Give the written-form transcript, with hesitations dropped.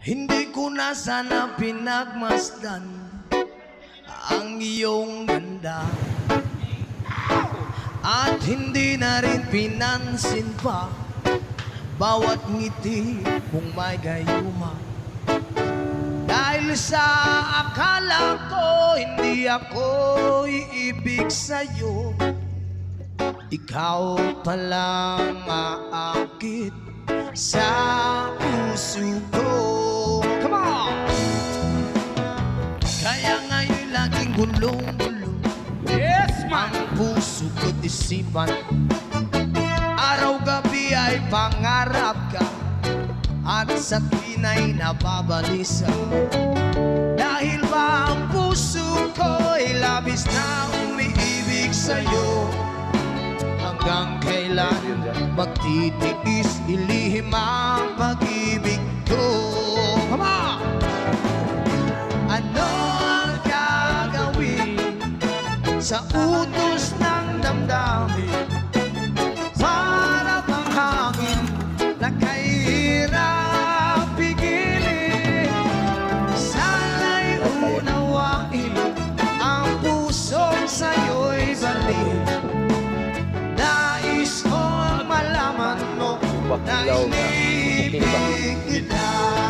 Hindi ko na sana pinagmasdan ang iyong ganda, at hindi na rin pinansin pa bawat ngiti mong may gayuma. Dahil sa akala ko hindi ako iibig sa'yo, ikaw palang aakit sa puso ko. Come on! Kaya ngayon laging gulong-gulong, Yes, man! ang puso ko't isipan. Araw-gabi ay pangarap ka, at sa tina'y nababalisa. Dahil ba ang puso ko'y labis na umiibig sa'yo, hanggang kailan magtitiis ilihim ang pag-ibig ko. Come on! Ano ang gagawin sa utos ng damdamin? Para bang hangin na kahirap pigilin. Sana'y unawain ang pusong sa'yo'y balik. Nais kong malaman mo na iniibig kita.